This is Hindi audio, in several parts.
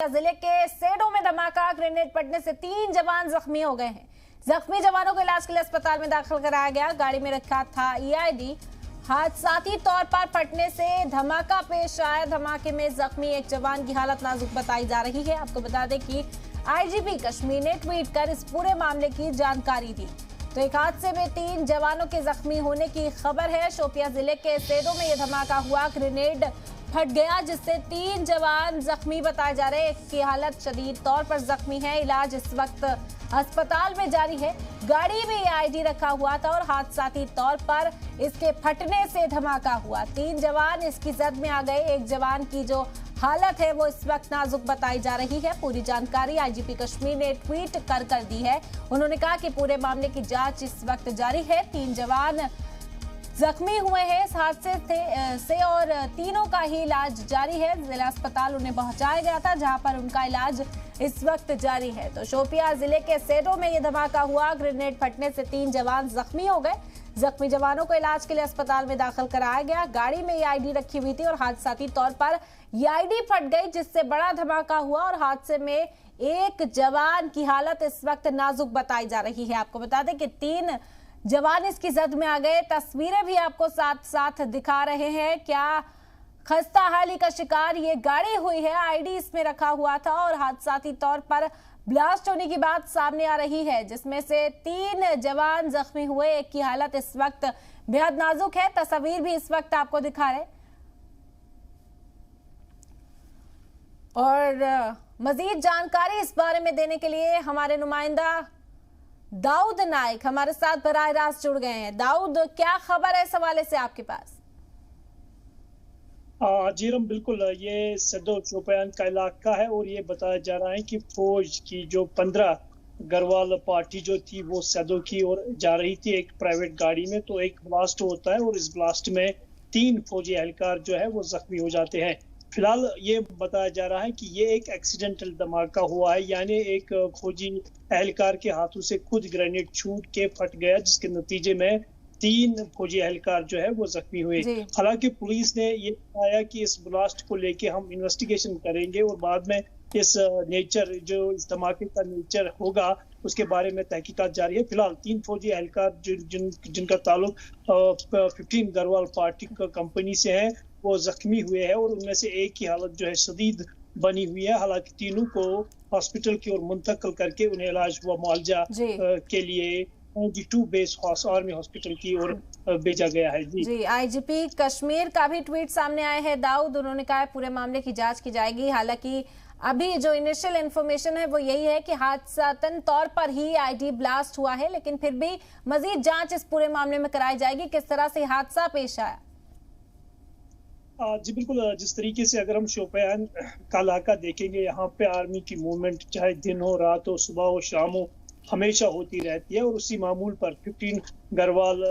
जिले के सेडो में धमाका, ग्रेनेड पड़ने से 3 जवान जख्मी हो गए हैं। जख्मी जवानों को इलाज के लिए अस्पताल में दाखिल कराया गया। गाड़ी में रखा था ईआईडी। हादसाती तौर पर फटने से धमाका पेश आया। धमाके में जख्मी एक जवान की हालत नाजुक बताई जा रही है। आपको बता दें कि आईजीपी कश्मीर ने ट्वीट कर इस पूरे मामले की जानकारी दी। तो एक हादसे में 3 जवानों के जख्मी होने की खबर है। शोपियां जिले के सेडो में यह धमाका हुआ। ग्रेनेड फट गया जिससे 3 जवान जख्मी बताए जा रहे हैं। एक की हालत शदीद तौर पर जख्मी है। इलाज इस वक्त अस्पताल में जारी है। गाड़ी में आईडी रखा हुआ था और हादसाती तौर पर इसके फटने से धमाका हुआ। 3 जवान इसकी जद में आ गए। एक जवान की जो हालत है वो इस वक्त नाजुक बताई जा रही है। पूरी जानकारी आईजीपी कश्मीर ने ट्वीट कर दी है। उन्होंने कहा कि पूरे मामले की जांच इस वक्त जारी है। 3 जवान जख्मी हुए हैं इस हादसे से और तीनों का ही इलाज जारी है। जिला अस्पताल उन्हें पहुंचाया गया था जहां पर उनका इलाज इस वक्त जारी है। तो शोपियां जिले के सेडो में यह धमाका हुआ। ग्रेनेड फटने से 3 जवान जख्मी हो गए। जख्मी जवानों को इलाज के लिए अस्पताल में दाखिल कराया गया। गाड़ी में ईआईडी रखी हुई थी और हादसाती तौर पर ईआईडी फट गई जिससे बड़ा धमाका हुआ और हादसे में एक जवान की हालत इस वक्त नाजुक बताई जा रही है। आपको बता दें कि 3 जवान इसकी जद में आ गए। तस्वीरें भी आपको साथ साथ दिखा रहे हैं। क्या खस्ता हाली का शिकार ये गाड़ी हुई है। आईडी इसमें रखा हुआ था और हादसाती तौर पर ब्लास्ट होने की बात सामने आ रही है जिसमें से 3 जवान जख्मी हुए। एक की हालत इस वक्त बेहद नाजुक है। तस्वीर भी इस वक्त आपको दिखा रहे और मजीद जानकारी इस बारे में देने के लिए हमारे नुमाइंदा दाऊद नाइक हमारे साथ बराह रास्त जुड़ गए हैं। दाऊद, क्या खबर है इस हवाले से आपके पास? जी रम, बिल्कुल ये सदो शोपियान का इलाका है और ये बताया जा रहा है कि फौज की जो 15 गढ़वाल पार्टी जो थी वो सदो की ओर जा रही थी एक प्राइवेट गाड़ी में। तो एक ब्लास्ट होता है और इस ब्लास्ट में 3 फौजी एहलकार जो है वो जख्मी हो जाते हैं। फिलहाल ये बताया जा रहा है कि ये एक एक्सीडेंटल धमाका हुआ है, यानी एक फौजी एहलकार के हाथों से खुद ग्रेनेड छूट के फट गया जिसके नतीजे में 3 फौजी एहलकार जो है वो जख्मी हुए। हालांकि पुलिस ने ये बताया कि इस ब्लास्ट को लेके हम इन्वेस्टिगेशन करेंगे और बाद में इस नेचर जो इस धमाके का नेचर होगा उसके बारे में तहकीकात जारी है। फिलहाल 3 फौजी एहलकार जिनका ताल्लुक 15 गढ़वाल पार्टी कंपनी से है वो जख्मी हुए हैं और उनमें से एक की हालत जो है शदीद बनी हुई है। हालांकि तीनों को हॉस्पिटल की ओर मुंतकिल करके उन्हें इलाज व मुआवजा के लिए 2 बेस आर्मी हॉस्पिटल की ओर भेजा गया है। जी, आईजीपी कश्मीर का भी ट्वीट सामने आया है दाऊद। उन्होंने कहा है पूरे मामले की जांच की जाएगी। हालांकि अभी जो इनिशियल इन्फॉर्मेशन है वो यही है कि हादसातन तौर पर ही आईडी ब्लास्ट हुआ है, लेकिन फिर भी मजीद जांच इस पूरे मामले में कराई जाएगी। किस तरह से हादसा पेश आया? जी बिल्कुल, जिस तरीके से अगर हम शोपियान का इलाका देखेंगे, यहाँ पे आर्मी की मूवमेंट चाहे दिन हो रात हो सुबह हो शाम हो हमेशा होती रहती है और उसी मामूल पर 15 गढ़वाल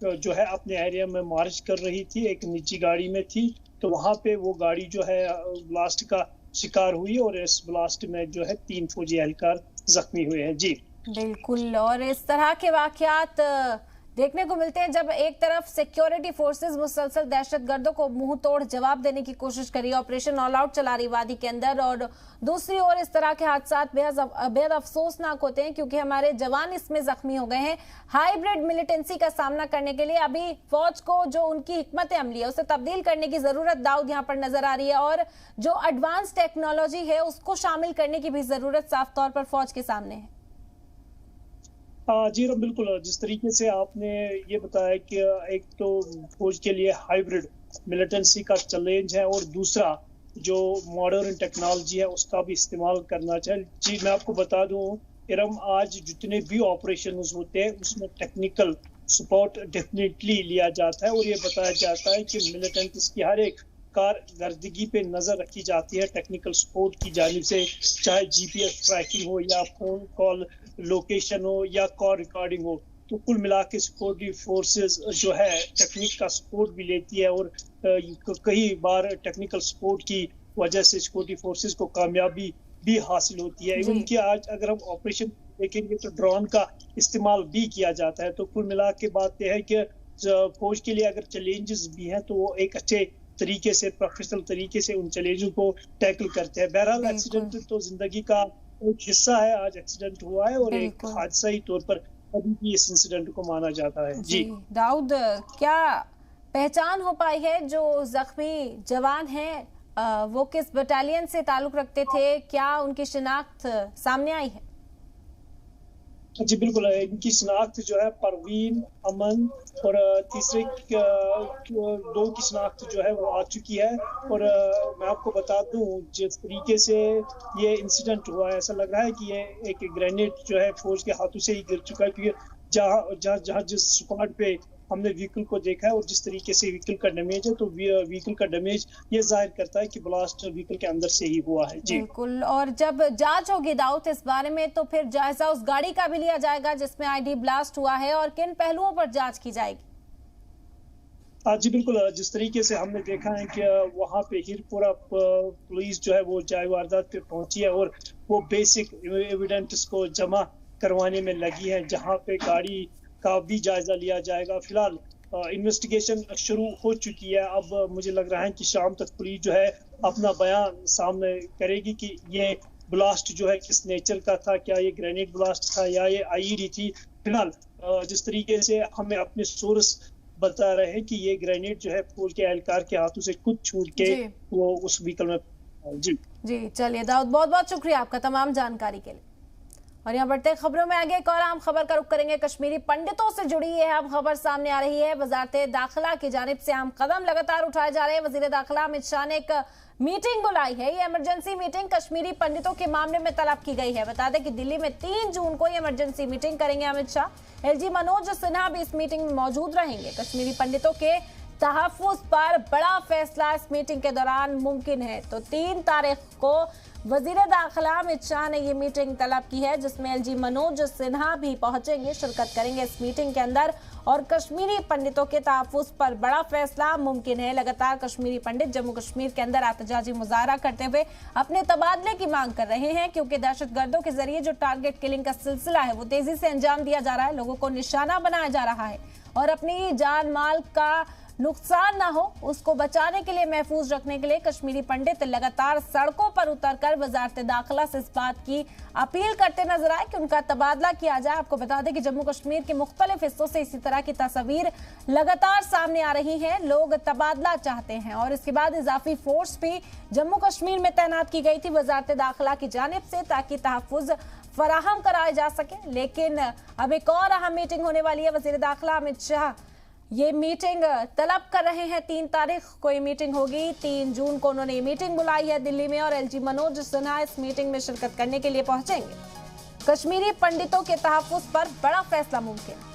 जो है अपने एरिया में मार्च कर रही थी। एक निजी गाड़ी में थी तो वहाँ पे वो गाड़ी जो है ब्लास्ट का शिकार हुई और इस ब्लास्ट में जो है 3 फौजी एहलकार जख्मी हुए हैं। जी बिल्कुल, और इस तरह के वाकयात देखने को मिलते हैं जब एक तरफ सिक्योरिटी फोर्सेस मुसलसल दहशतगर्दों को मुंह तोड़ जवाब देने की कोशिश कर रही है, ऑपरेशन ऑल आउट चला रही वादी के अंदर, और दूसरी ओर इस तरह के हादसात बेहद अफसोसनाक होते हैं क्योंकि हमारे जवान इसमें जख्मी हो गए हैं। हाइब्रिड मिलिटेंसी का सामना करने के लिए अभी फौज को जो उनकी हिकमत अमली है उसे तब्दील करने की जरूरत दाऊद यहाँ पर नजर आ रही है और जो एडवांस टेक्नोलॉजी है उसको शामिल करने की भी जरूरत साफ तौर पर फौज के सामने है। जी बिल्कुल, जिस तरीके से आपने ये बताया कि एक तो फौज के लिए हाइब्रिड मिलिटेंसी का चैलेंज है और दूसरा जो मॉडर्न टेक्नोलॉजी है उसका भी इस्तेमाल करना चाहिए। जी मैं आपको बता दूं इरम, आज जितने भी ऑपरेशंस होते हैं उसमें टेक्निकल सपोर्ट डेफिनेटली लिया जाता है और ये बताया जाता है कि मिलिटेंट्स की हर एक कारकर्दगी पे नजर रखी जाती है टेक्निकल सपोर्ट की जानिब से, चाहे जीपीएस ट्रैकिंग हो या फोन कॉल लोकेशन हो या कॉल रिकॉर्डिंग हो। तो कुल मिला के सिक्योरिटी फोर्सेस जो है टेक्निक का सपोर्ट भी लेती है और कई बार टेक्निकल सपोर्ट की वजह से सिक्योरिटी फोर्सेस को कामयाबी भी हासिल होती है। इवन कि आज अगर हम ऑपरेशन देखेंगे तो ड्रोन का इस्तेमाल भी किया जाता है। तो कुल मिला के बात यह है कि फौज के लिए अगर चैलेंजेस भी हैं तो वो एक अच्छे तरीके से, प्रोफेशनल तरीके से उन चैलेंजों को टैकल करते हैं। बहरहाल एक्सीडेंट तो जिंदगी का एक हिस्सा है। आज एक्सीडेंट हुआ है और एक हादसाई तौर पर अभी भी इस इंसिडेंट को माना जाता है। जी दाऊद, क्या पहचान हो पाई है जो जख्मी जवान हैं, वो किस बटालियन से ताल्लुक रखते थे? क्या उनकी शिनाख्त सामने आई है? जी बिल्कुल, इनकी शिनाख्त जो है परवीन, अमन और तीसरे दो की शिनाख्त जो है वो आ चुकी है। और मैं आपको बता दूं, जिस तरीके से ये इंसिडेंट हुआ है, ऐसा लग रहा है कि ये एक ग्रेनेड जो है फौज के हाथों से ही गिर चुका है, क्योंकि जहाँ जिस स्पॉट पे हमने व्हीकल को देखा है और जिस तरीके से व्हीकल का डैमेज है, तो व्हीकल का डैमेज ये जाहिर करता है कि ब्लास्ट व्हीकल के अंदर से ही हुआ है। जी बिल्कुल, और जब जांच होगी दाऊद इस बारे में, तो फिर जायजा उस गाड़ी का भी लिया जाएगा जिसमें आईडी ब्लास्ट हुआ है, और किन पहलुओं पर जांच की जाएगी? जी बिल्कुल, जिस तरीके से हमने देखा है कि वहाँ पे हीरपुरा पुलिस जो है वो जाए वारदात पे पहुंची है और वो बेसिक एविडेंस को जमा करवाने में लगी है, जहाँ पे गाड़ी का भी जायजा लिया जाएगा। फिलहाल इन्वेस्टिगेशन शुरू हो चुकी है। अब मुझे लग रहा है कि शाम तक पुलिस जो है अपना बयान सामने करेगी कि ये ब्लास्ट जो है किस नेचर का था, क्या ये ग्रेनेड ब्लास्ट था या ये आईईडी थी। फिलहाल जिस तरीके से हमें अपने सोर्स बता रहे हैं कि ये ग्रेनेड जो है फौज के एहलकार के हाथों से खुद छूट के वो उस व्हीकल में। जी चलिए दाऊद, बहुत बहुत शुक्रिया आपका तमाम जानकारी के लिए। और यहाँ बढ़ते खबरों में आगे एक और अहम खबर का रुख करेंगे। कश्मीरी पंडितों से जुड़ी ये अहम खबर सामने आ रही है। वजारत दाखिला की जानिब से अहम कदम लगातार उठाए जा रहे हैं। वजीर दाखिला अमित शाह ने एक मीटिंग बुलाई है। ये इमरजेंसी मीटिंग कश्मीरी पंडितों के मामले में तलब की गई है। बता दें कि दिल्ली में 3 जून को ये इमरजेंसी मीटिंग करेंगे अमित शाह। एलजी मनोज सिन्हा भी इस मीटिंग में मौजूद रहेंगे। कश्मीरी पंडितों के तहफ्फुज पर बड़ा फैसला इस मीटिंग के दौरान मुमकिन है। तो 3 तारीख को वजीर दाखिला अमित शाह ने ये मीटिंग तलब की है, जिसमें एलजी मनोज सिन्हा भी पहुंचेंगे, शिरकत करेंगे इस मीटिंग के अंदर। और कश्मीरी पंडितों के तहफ्फुज पर बड़ा फैसला मुमकिन है। लगातार कश्मीरी पंडित जम्मू कश्मीर के अंदर एहतजाजी मुजाहरा करते हुए अपने तबादले की मांग कर रहे हैं, क्योंकि दहशतगर्दों के जरिए जो टारगेट किलिंग का सिलसिला है वो तेजी से अंजाम दिया जा रहा है, लोगों को निशाना बनाया जा रहा है और अपनी जान माल का नुकसान ना हो उसको बचाने के लिए, महफूज रखने के लिए कश्मीरी पंडित लगातार सड़कों पर उतरकर वजारत दाखिला से इस बात की अपील करते नजर आए कि उनका तबादला किया जाए। आपको बता दें कि जम्मू कश्मीर के मुख्तलिफ हिस्सों से इसी तरह की तस्वीर लगातार सामने आ रही है। लोग तबादला चाहते हैं और इसके बाद इजाफी फोर्स भी जम्मू कश्मीर में तैनात की गई थी वजारत दाखिला की जानिब से, ताकि तहफ्फुज फराहम कराए जा सके। लेकिन अब एक और अहम मीटिंग होने वाली है। वजीर दाखिला अमित शाह ये मीटिंग तलब कर रहे हैं। 3 तारीख को ये मीटिंग होगी। 3 जून को उन्होंने ये मीटिंग बुलाई है दिल्ली में और एलजी मनोज सिन्हा इस मीटिंग में शिरकत करने के लिए पहुंचेंगे। कश्मीरी पंडितों के तहफ्फुज पर बड़ा फैसला मुमकिन है।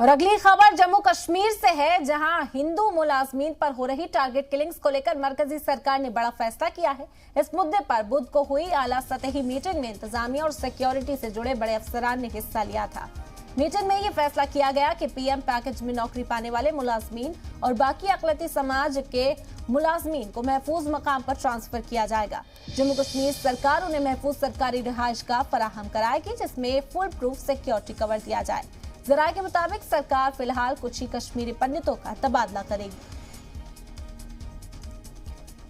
और अगली खबर जम्मू कश्मीर से है, जहां हिंदू मुलाजमीन पर हो रही टारगेट किलिंग्स को लेकर मरकजी सरकार ने बड़ा फैसला किया है। इस मुद्दे पर बुध को हुई आला सतही मीटिंग में इंतजामिया और सिक्योरिटी से जुड़े बड़े अफसरान ने हिस्सा लिया था। मीटिंग में ये फैसला किया गया कि पीएम पैकेज में नौकरी पाने वाले मुलाजमीन और बाकी अक़लियती समाज के मुलाजमीन को महफूज मकाम पर ट्रांसफर किया जाएगा। जम्मू कश्मीर सरकार उन्हें महफूज सरकारी रिहाइशगाह फराहम कराएगी, जिसमें फुल प्रूफ सिक्योरिटी कवर दिया जाए। जराये के मुताबिक सरकार फिलहाल कुछ ही कश्मीरी पंडितों का तबादला करेगी।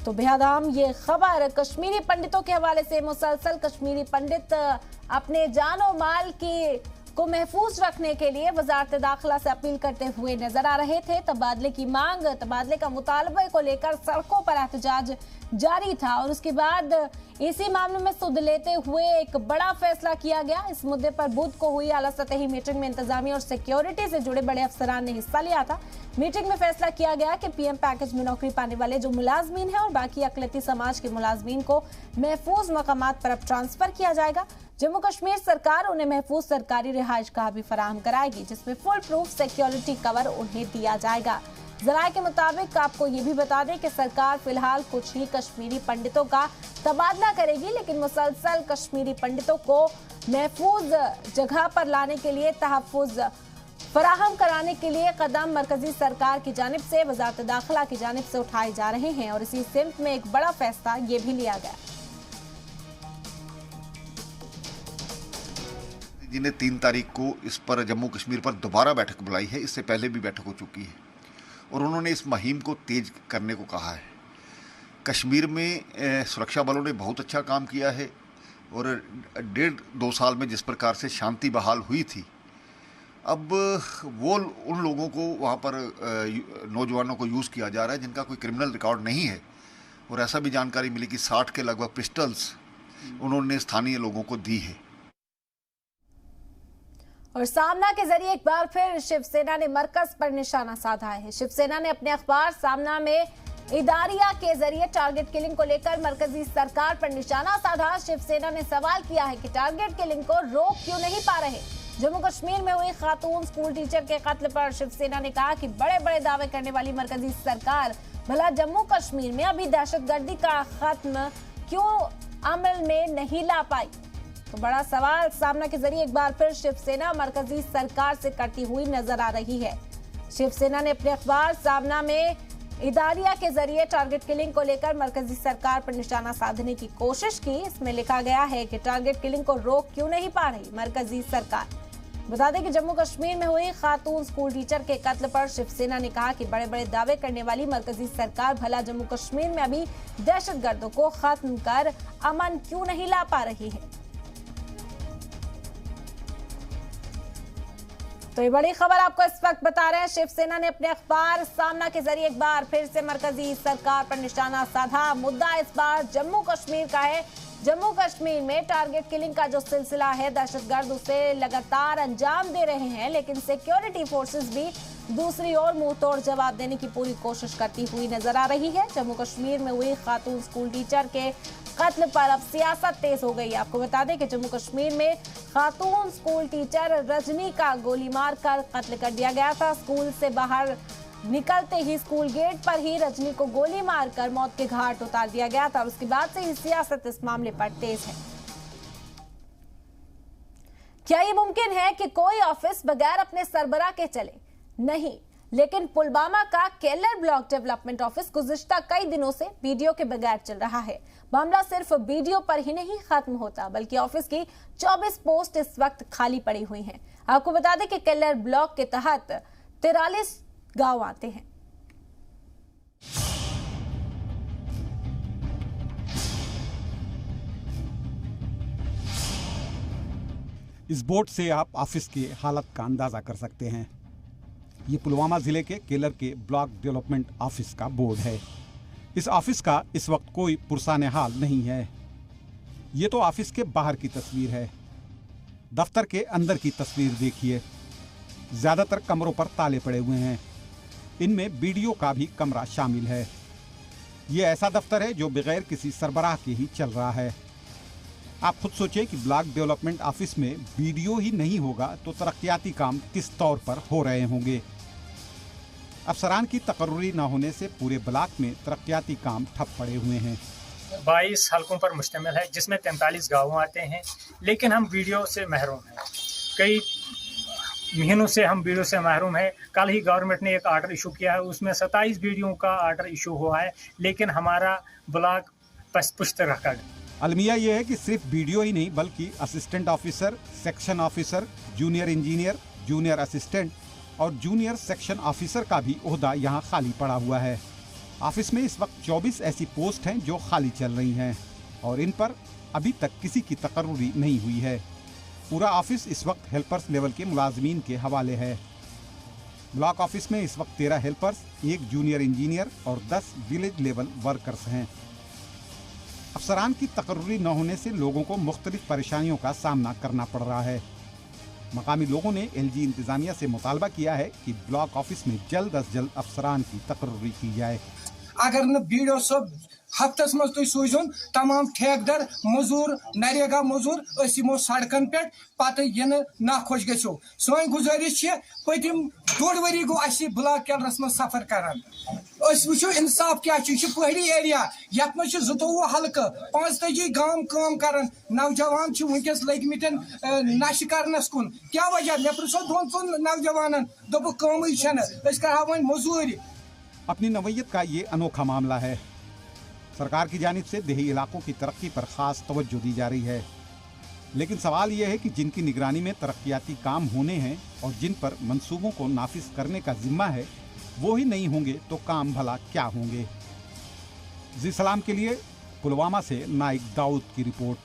तो बेहद अहम ये खबर कश्मीरी पंडितों के हवाले से। मुसलसल कश्मीरी पंडित अपने जान और माल को महफूज रखने के लिए वजारत दाखिला से अपील करते हुए नजर आ रहे थे। तबादले की मांग, तबादले का मुतालबे को लेकर सड़कों पर एहतजाज जारी था और उसके बाद इसी मामले में सुध लेते हुए एक बड़ा फैसला किया गया। इस मुद्दे पर बुध को हुई आला सतही मीटिंग में इंतजामिया और सिक्योरिटी से जुड़े बड़े अफसरान ने हिस्सा लिया था। मीटिंग में फैसला किया गया कि पीएम पैकेज में नौकरी पाने वाले जो मुलाजमीन हैं और बाकी अक़लियती समाज के मुलाजमीन को महफूज मकामात पर अब ट्रांसफर किया जाएगा। जम्मू कश्मीर सरकार उन्हें महफूज सरकारी रिहाइशगाह भी फराहम कराएगी, जिसमें फुल प्रूफ सिक्योरिटी कवर उन्हें दिया जाएगा। जराये के मुताबिक आपको ये भी बता दें कि सरकार फिलहाल कुछ ही कश्मीरी पंडितों का तबादला करेगी, लेकिन मुसलसल कश्मीरी पंडितों को महफूज जगह पर लाने के लिए तहफ्फुज फराहम कराने के लिए कदम मरकजी सरकार की जानिब से, वजारत दाखिला की जानिब से उठाए जा रहे हैं और इसी सिमत में एक बड़ा फैसला ये भी लिया गया। जी ने 3 तारीख को इस पर जम्मू कश्मीर पर दोबारा बैठक बुलाई है। इससे पहले भी बैठक हो चुकी है और उन्होंने इस मुहिम को तेज करने को कहा है। कश्मीर में सुरक्षा बलों ने बहुत अच्छा काम किया है और 1.5-2 साल में जिस प्रकार से शांति बहाल हुई थी, अब वो उन लोगों को वहाँ पर नौजवानों को यूज़ किया जा रहा है जिनका कोई क्रिमिनल रिकॉर्ड नहीं है। और ऐसा भी जानकारी मिली कि 60 के लगभग पिस्टल्स उन्होंने स्थानीय लोगों को दी है। और सामना के जरिए एक बार फिर शिवसेना ने मरकज पर निशाना साधा है। शिवसेना ने अपने अखबार सामना में इदारिया के जरिए टारगेट किलिंग को लेकर मरकजी सरकार पर निशाना साधा। शिवसेना ने सवाल किया है कि टारगेट किलिंग को रोक क्यों नहीं पा रहे। जम्मू कश्मीर में हुई खातून स्कूल टीचर के कत्ल पर शिवसेना ने कहा कि बड़े बड़े दावे करने वाली मरकजी सरकार भला जम्मू कश्मीर में अभी दहशतगर्दी का खत्म क्यों अमल में नहीं ला पाई। तो बड़ा सवाल सामना के जरिए एक बार फिर शिवसेना मरकजी सरकार से करती हुई नजर आ रही है। शिवसेना ने अपने अखबार सामना में इदारिया के जरिए टारगेट किलिंग को लेकर मरकजी सरकार पर निशाना साधने की कोशिश की। इसमें लिखा गया है कि टारगेट किलिंग को रोक क्यों नहीं पा रही मरकजी सरकार। बता दें कि जम्मू कश्मीर में हुई खातून स्कूल टीचर के कत्ल पर शिवसेना ने कहा कि बड़े बड़े दावे करने वाली मरकजी सरकार भला जम्मू कश्मीर में अभी दहशतगर्दों को खत्म कर अमन क्यों नहीं ला पा रही है। तो ये बड़ी खबर आपको इस वक्त बता रहे हैं। शिवसेना ने अपने अखबार सामना के जरिए एक बार फिर से मरकजी सरकार पर निशाना साधा। मुद्दा इस बार जम्मू कश्मीर का है। जम्मू कश्मीर में टारगेट किलिंग का जो सिलसिला है, दहशतगर्द उसे लगातार अंजाम दे रहे हैं, लेकिन सिक्योरिटी फोर्सेस भी दूसरी ओर मुंह तोड़ जवाब देने की पूरी कोशिश करती हुई नजर आ रही है। जम्मू कश्मीर में हुई खातून स्कूल टीचर के कत्ल पर अब सियासत तेज हो गई। आपको बता दें कि जम्मू कश्मीर में खातून स्कूल टीचर रजनी का गोली मारकर कत्ल कर दिया गया था। स्कूल से बाहर निकलते ही स्कूल गेट पर ही रजनी को गोली मारकर मौत के घाट उतार दिया गया था और उसके बाद से ही सियासत इस मामले पर तेज है। क्या ये मुमकिन है कि कोई ऑफिस बगैर अपने सरबराह के चले? नहीं, लेकिन पुलवामा का केलर ब्लॉक डेवलपमेंट ऑफिस गुज़िश्ता कई दिनों से वीडियो के बगैर चल रहा है। मामला सिर्फ वीडियो पर ही नहीं खत्म होता, बल्कि ऑफिस की 24 पोस्ट इस वक्त खाली पड़ी हुई हैं। आपको बता दें कि केलर ब्लॉक के तहत 43 गांव आते हैं। इस बोर्ड से आप ऑफिस की हालत का अंदाजा कर सकते हैं। ये पुलवामा जिले के केलर के ब्लॉक डेवलपमेंट ऑफिस का बोर्ड है। इस ऑफिस का इस वक्त कोई पुरसाने हाल नहीं है। ये तो ऑफिस के बाहर की तस्वीर है। दफ्तर के अंदर की तस्वीर देखिए। ज्यादातर कमरों पर ताले पड़े हुए हैं। इनमें बीडीओ का भी कमरा शामिल है। ये ऐसा दफ्तर है जो बगैर किसी सरबराह के ही चल रहा है। आप खुद सोचिए कि ब्लॉक डेवलपमेंट ऑफिस में बीडीओ ही नहीं होगा तो तरक्याती काम किस तौर पर हो रहे होंगे। अफसरान की तकर्रुरी न होने से पूरे ब्लॉक में तरक्याती काम ठप पड़े हुए हैं। 22 हलकों पर मुश्तमिल है, जिसमें 43 गाँव आते हैं, लेकिन हम वीडियो से महरूम हैं। कई महीनों से हम वीडियो से महरूम है। कल ही गवर्नमेंट ने एक आर्डर इशू किया है, उसमें 27 वीडियो का आर्डर इशू हुआ है, लेकिन हमारा ब्लॉक पुष्ट रखा गया। अलमिया यह है कि सिर्फ वीडियो ही नहीं बल्कि assistant officer, section officer, junior engineer, junior assistant और जूनियर सेक्शन ऑफिसर का भी ओहदा यहाँ खाली पड़ा हुआ है। ऑफिस में इस वक्त 24 ऐसी पोस्ट हैं जो खाली चल रही हैं और इन पर अभी तक किसी की तकर्रुरी नहीं हुई है। पूरा ऑफिस इस वक्त हेल्पर्स लेवल के मुलाजमीन के हवाले है। ब्लॉक ऑफिस में इस वक्त 13 हेल्पर्स, 1 जूनियर इंजीनियर और 10 विलेज लेवल वर्कर्स हैं। अफसरान की तकर्रुरी न होने से लोगों को मुख्तलिफ परेशानियों का सामना करना पड़ रहा है। मकामी लोगों ने एलजी इंतजामिया से मुतालबा किया है कि ब्लॉक ऑफिस में जल्द अज जल्द अफसरान की तकर्रुरी की जाए। अगर न बीडीओ साहब हफ्तस मज तुम सूझुन तमाम ठेकेदार मजूर नरेगा मजूर यमो सड़कन पे पत यह नाखुश गो सन गुजारिश पतिम 2.5 वरी गो ब्लॉक कैलरस मज सफर करान वो इंसाफ क्या पहाड़ी एरिया ये मे 22 हल्कह 45 गांव काम करान नौजवान वनकस लगित नश करनस कुन क्या वजह मे पृछो 2 नौजवान दोप कम कर वो मजूरी। अपनी नवैयत का ये अनोखा मामला है। सरकार की जानिब से देही इलाकों की तरक्की पर खास तवज्जो दी जा रही है, लेकिन सवाल यह है कि जिनकी निगरानी में तरक्याती काम होने हैं और जिन पर मंसूबों को नाफिज करने का जिम्मा है वो ही नहीं होंगे तो काम भला क्या होंगे। जी सलाम के लिए पुलवामा से नाइक दाऊद की रिपोर्ट।